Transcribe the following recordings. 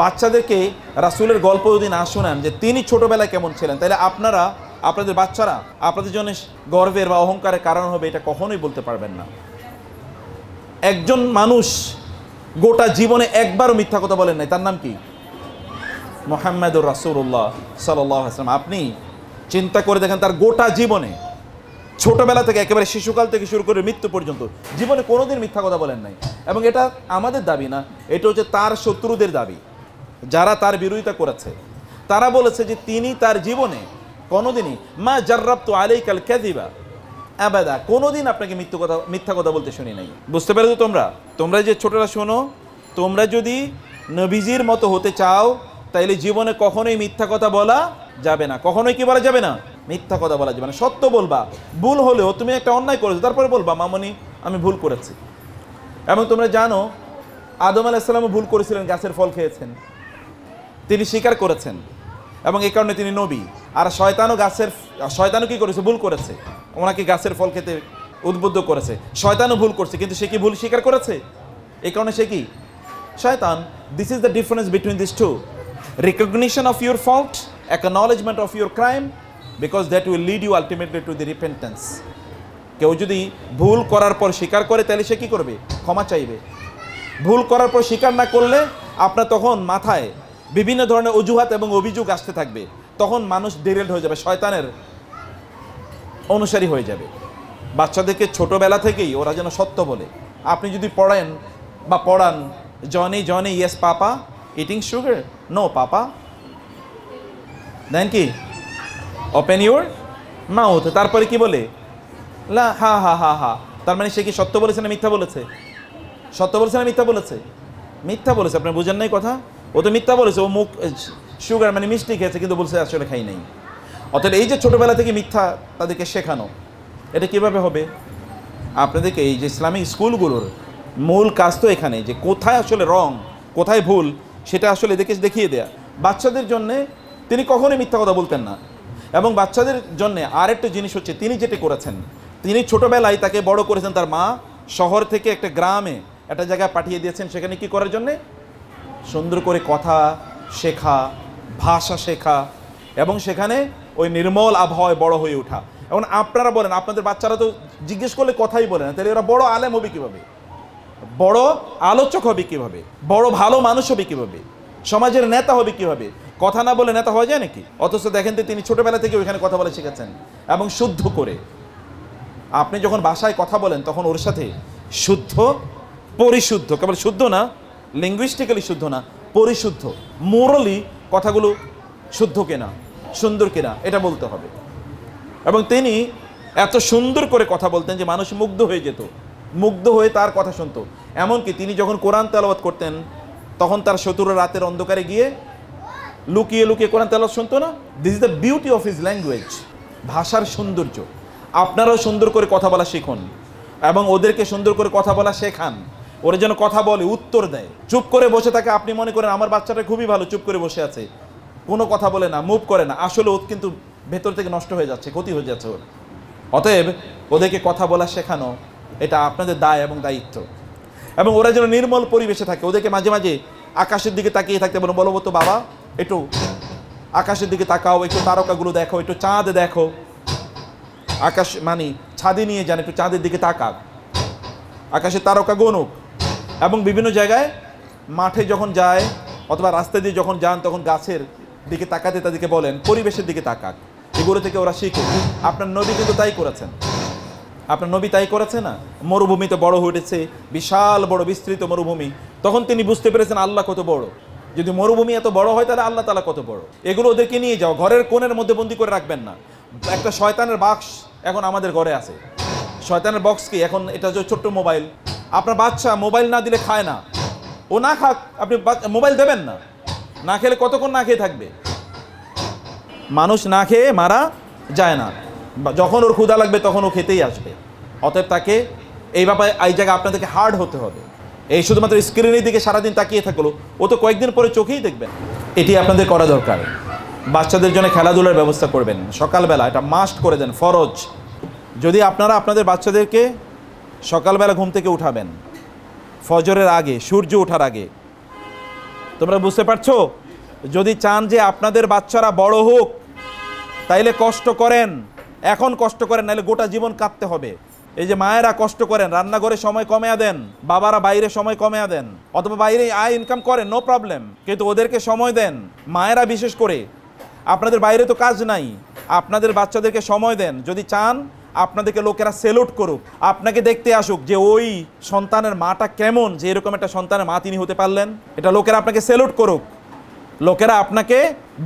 বাচ্চাদেরকে রাসূলের গল্প যদি না শোনান যে তিনি ছোটবেলায় কেমন ছিলেন, তাহলে আপনারা, আপনাদের বাচ্চারা আপনাদের জন্য গর্বের বা অহংকারের কারণ হবে, এটা কখনোই বলতে পারবেন না। একজন মানুষ গোটা জীবনে একবারও মিথ্যা কথা বলেন নাই, তার নাম কি? মুহাম্মাদুর রাসূলুল্লাহ সাল্লাল্লাহু আলাইহি ওয়াসাল্লাম। আপনি চিন্তা করে দেখেন, তার গোটা জীবনে ছোটবেলা থেকে একেবারে শিশুকাল থেকে শুরু করে মৃত্যু পর্যন্ত জীবনে কোনোদিন মিথ্যা কথা বলেন নাই। এবং এটা আমাদের দাবি না, এটা হচ্ছে তার শত্রুদের দাবি, যারা তার বিরোধিতা করেছে। তারা বলেছে যে তিনি তার জীবনে কোনোদিনই মা জাররাবতু আলাইকাল কাযিবা আবাদা, কোনোদিন আপনাকে মিথ্যা কথা বলতে শুনি নাই। বুঝতে পেরেছো? তোমরা যে ছোটরা শোনো, তোমরা যদি নবীজির মতো হতে চাও তাইলে জীবনে কখনোই মিথ্যা কথা বলা যাবে না। কখনোই কি বলা যাবে না? মিথ্যা কথা বলা যাবে না। সত্য বলবা। ভুল হলেও তুমি একটা অন্যায় করেছো, তারপরে বলবা মামনি আমি ভুল করেছি। এবং তোমরা জানো আদম আলাইহিস সালামও ভুল করেছিলেন, গাছের ফল খেয়েছেন, তিনি স্বীকার করেছেন এবং এই কারণে তিনি নবী। আর শয়তানও কি করেছে? ভুল করেছে, ওনাকে গাছের ফল খেতে উদ্বুদ্ধ করেছে। শয়তানও ভুল করছে, কিন্তু সে কি ভুল স্বীকার করেছে? এই কারণে সে কি শয়তান। This is the difference between this two. Recognition of your fault, acknowledgement of your crime, because that will lead you ultimately to the repentance. কেউ যদি ভুল করার পর স্বীকার করে তাহলে সে কি করবে? ক্ষমা চাইবে। ভুল করার পর স্বীকার না করলে আপনার তখন মাথায় বিভিন্ন ধরনের অজুহাত এবং অভিযোগ আসতে থাকবে। তখন মানুষ ডিরেল্ড হয়ে যাবে, শয়তানের অনুসারী হয়ে যাবে। বাচ্চাদেরকে ছোটবেলা থেকেই ওরা যেন সত্য বলে। আপনি যদি পড়ান Johnny yes papa, eating sugar, no papa, then কি ওপেন ইউর মাউথ, তারপরে কি বলে? লা হা হা হা হা। তার মানে সে কি সত্য বলেছে না মিথ্যা বলেছে? সত্য বলেছে না মিথ্যা বলেছে? মিথ্যা বলেছে। আপনি বুঝেন নাই কথা? ও তো মিথ্যা বলেছে। ও মুখ সুগার মানে মিষ্টি খেয়েছে, কিন্তু বলছে আসলে খাই নাই। অর্থাৎ এই যে ছোটবেলা থেকে মিথ্যা তাদেরকে শেখানো, এটা কিভাবে হবে? আপনাদেরকে এই যে ইসলামিক স্কুলগুলোর মূল কাজ তো এখানে, যে কোথায় আসলে রং কোথায় ভুল সেটা আসলে এদেরকে দেখিয়ে দেয়া। বাচ্চাদের জন্যে তিনি কখনোই মিথ্যা কথা বলতেন না। এবং বাচ্চাদের জন্য আরেকটা জিনিস হচ্ছে, তিনি যেটা করেছেন, তিনি ছোটবেলায় তাকে বড় করেছেন। তার মা শহর থেকে একটা গ্রামে একটা জায়গায় পাঠিয়ে দিয়েছেন, সেখানে কি করার জন্যে? সুন্দর করে কথা শেখা, ভাষা শেখা, এবং সেখানে ওই নির্মল আবহাওয়ায় বড় হয়ে ওঠা। এখন আপনারা বলেন, আপনাদের বাচ্চারা তো জিজ্ঞেস করলে কথাই বলে না, তাহলে ওরা বড় আলেম হবে কীভাবে? বড় আলোচক হবে কীভাবে? বড় ভালো মানুষ হবে কীভাবে? সমাজের নেতা হবে কীভাবে? কথা না বলে নেতা হওয়া যায় নাকি? অথচ দেখেন তো তিনি ছোটবেলা থেকে ওইখানে কথা বলে শিখেছেন, এবং শুদ্ধ করে। আপনি যখন ভাষায় কথা বলেন তখন ওর সাথে শুদ্ধ পরিশুদ্ধ, কেবল শুদ্ধ না, লিঙ্গুইস্টিক্যালি শুদ্ধ না, পরিশুদ্ধ, মোরালি কথাগুলো শুদ্ধ কিনা, সুন্দর কিনা, এটা বলতে হবে। এবং তিনি এত সুন্দর করে কথা বলতেন যে মানুষ মুগ্ধ হয়ে যেত, মুগ্ধ হয়ে তার কথা শুনতো। এমনকি তিনি যখন কোরআন তেলাওয়াত করতেন তখন তার শত্রুরা রাতের অন্ধকারে গিয়ে লুকিয়ে লুকিয়ে কোরআন তেলাওয়াত শুনতো না। This is the beauty of his language, ভাষার সৌন্দর্য। আপনারাও সুন্দর করে কথা বলা শিখুন এবং ওদেরকে সুন্দর করে কথা বলা শেখান। ওরা যেন কথা বলে, উত্তর দেয়। চুপ করে বসে থাকে, আপনি মনে করেন আমার বাচ্চাটা খুবই ভালো, চুপ করে বসে আছে, কোনো কথা বলে না, মুভ করে না, আসলে ও কিন্তু ভেতর থেকে নষ্ট হয়ে যাচ্ছে, ক্ষতি হয়ে যাচ্ছে ওর। অতএব ওদেরকে কথা বলা শেখানো এটা আপনাদের দায় এবং দায়িত্ব। এবং ওরা যেন নির্মল পরিবেশে থাকে। ওদেরকে মাঝে মাঝে আকাশের দিকে তাকিয়ে থাকতে বলো তো বাবা একটু আকাশের দিকে তাকাও, একটু তারকাগুলো দেখো, একটু চাঁদ দেখো। আকাশ মানে ছাদে নিয়ে যান, একটু চাঁদের দিকে তাকাক, আকাশের তারকা গনুক। এবং বিভিন্ন জায়গায় মাঠে যখন যায় অথবা রাস্তা দিয়ে যখন যান তখন গাছের দিকে তাকাতে তাদেরকে বলেন পরিবেশের দিকে তাকাক। এগুলো থেকে ওরা শিখে। আপনার নবী কিন্তু তাই করেছেন। আপনার নবী তাই করেছে না? মরুভূমিতে বড় হয়ে উঠেছে, বিশাল বড় বিস্তৃত মরুভূমি। তখন তিনি বুঝতে পেরেছেন আল্লাহ কত বড়। যদি মরুভূমি এত বড় হয় তাহলে আল্লাহ তাআলা কত বড়। এগুলো ওদেরকে নিয়ে যাও, ঘরের কোণের মধ্যে বন্দি করে রাখবেন না। একটা শয়তানের বাক্স এখন আমাদের ঘরে আছে। শয়তানের বক্স কি? এখন এটা যে ছোট্ট মোবাইল। আপনার বাচ্চা মোবাইল না দিলে খায় না, ও না খাক, আপনি মোবাইল দেবেন না। না খেলে কতক্ষণ না খেয়ে থাকবে? মানুষ না খেয়ে মারা যায় না, যখন ওর ক্ষুধা লাগবে তখন ও খেতেই আসবে। অতএব তাকে এই ব্যাপারে এই জায়গায় আপনাদেরকে হার্ড হতে হবে। এই শুধুমাত্র স্ক্রিনের দিকে সারাদিন তাকিয়ে থাকলো, ও তো কয়েকদিন পরে চোখেই দেখবেন। এটি আপনাদের করা দরকার। বাচ্চাদের জন্য খেলাধুলার ব্যবস্থা করবেন সকালবেলা, এটা মাস্ট করে দেন, ফরজ। যদি আপনারা আপনাদের বাচ্চাদেরকে সকালবেলা ঘুম থেকে উঠাবেন ফজরের আগে, সূর্য ওঠার আগে, তো তোমরা বুঝতে পারছো? যদি চান যে আপনাদের বাচ্চারা বড় হোক তাইলে কষ্ট করেন, এখন কষ্ট করেন, নাহলে গোটা জীবন কাঁদতে হবে। এই যে মায়েরা কষ্ট করেন, রান্নাঘরে সময় কমিয়ে দেন, বাবারা বাইরে সময় কমিয়ে দেন, অথবা বাইরে আয় ইনকাম করেন, নো প্রবলেম, কিন্তু ওদেরকে সময় দেন। মায়েরা বিশেষ করে, আপনাদের বাইরে তো কাজ নাই, আপনাদের বাচ্চাদেরকে সময় দেন। যদি চান আপনাদেরকে লোকেরা সেলুট করুক, আপনাকে দেখতে আসুক যে ওই সন্তানের মাটা কেমন, যে এরকম একটা সন্তানের মা তিনি হতে পারলেন, এটা লোকেরা আপনাকে সেলুট করুক। লোকেরা আপনাকে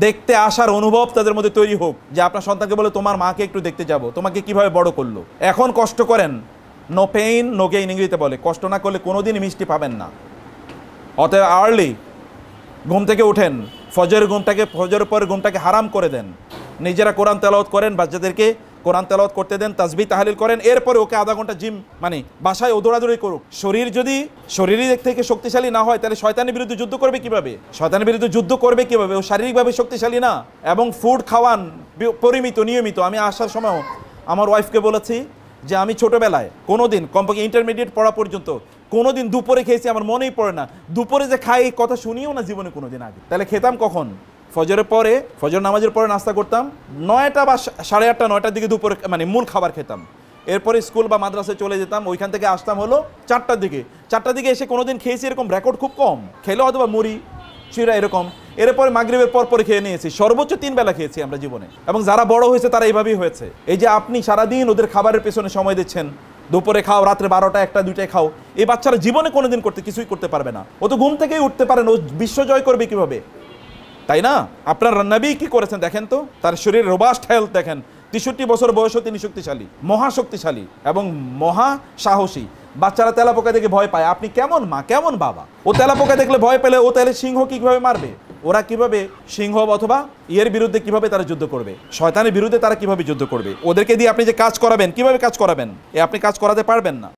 দেখতে আসার অনুভব তাদের মধ্যে তৈরি হোক, যে আপনার সন্তানকে বলে তোমার মাকে একটু দেখতে যাব, তোমাকে কিভাবে বড় করলো। এখন কষ্ট করেন, নো পেইন নো গেইন ইংরেজিতে বলে। কষ্ট না করলে কোনোদিনই মিষ্টি পাবেন না। অতএব আর্লি ঘুম থেকে উঠেন, ফজরের পরে ঘুমটাকে হারাম করে দেন। নিজেরা কোরআন তেলাওয়াত করেন, বাচ্চাদেরকে কোরআন তেলাওয়াত করতে দেন, তাসবিহ তাহলিল করেন। এরপরে ওকে আধা ঘন্টা জিম, মানে বাসায় ও দৌড়াদৌড়ি করুক। শরীরের দিক থেকে শক্তিশালী না হয় তাহলে শয়তানের বিরুদ্ধে যুদ্ধ করবে কিভাবে? শয়তানের বিরুদ্ধে যুদ্ধ করবে কিভাবে? ও শারীরিকভাবে শক্তিশালী না। এবং ফুড খাওয়ান পরিমিত, নিয়মিত। আমি আসার সময় আমার ওয়াইফকে বলেছি যে আমি ছোটবেলায় কোনোদিন, কমপক্ষে ইন্টারমিডিয়েট পড়া পর্যন্ত কোনোদিন দুপুরে খেয়েছি, আমার মনেই পড়ে না দুপুরে যে খাই, এই কথা শুনিও না জীবনে কোনোদিন আগে। তাহলে খেতাম কখন? ফজরের পরে, ফজর নামাজের পরে নাস্তা করতাম 9টা বা 8:30 9টার দিকে দুপুরে, মানে মূল খাবার খেতাম। এরপরে স্কুল বা মাদ্রাসায় চলে যেতাম, ওইখান থেকে আসতাম হলো 4টার দিকে। 4টার দিকে এসে কোনোদিন খেয়েছি এরকম রেকর্ড খুব কম, খেলে হয়তো বা মুড়ি চিরা এরকম। এরপরে মাগরিবের পরে খেয়ে নিয়েছি, সর্বোচ্চ 3 বেলা খেয়েছি আমরা জীবনে। এবং যারা বড় হয়েছে তারা এইভাবেই হয়েছে। এই যে আপনি সারাদিন ওদের খাবারের পেছনে সময় দিচ্ছেন, দুপুরে খাও, রাত্রে 12টা 1টা 2টায় খাও, এই বাচ্চারা জীবনে কোনোদিন কিছুই করতে পারবে না। ও তো ঘুম থেকেই উঠতে পারে না, ও বিশ্ব জয় করবে কিভাবে? তাই না? আপনার নবী কি করেছেন দেখেন তো, তার শরীরের রোবাস্ট হেলথ দেখেন। 63 বছর বয়সও তিনি শক্তিশালী, মহাশক্তিশালী এবং মহা সাহসী। বাচ্চারা তেলাপোকা দেখে ভয় পায়, আপনি কেমন মা, কেমন বাবা? ও তেলাপোকা দেখলে ভয় পেলে ও তাহলে সিংহ কিভাবে মারবে? ওরা কিভাবে সিংহ অথবা ইয়ের বিরুদ্ধে কিভাবে তারা যুদ্ধ করবে? শয়তানের বিরুদ্ধে তারা কিভাবে যুদ্ধ করবে? ওদেরকে দিয়ে আপনি যে কাজ করাবেন, কিভাবে কাজ করাবেন? আপনি কাজ করাতে পারবেন না।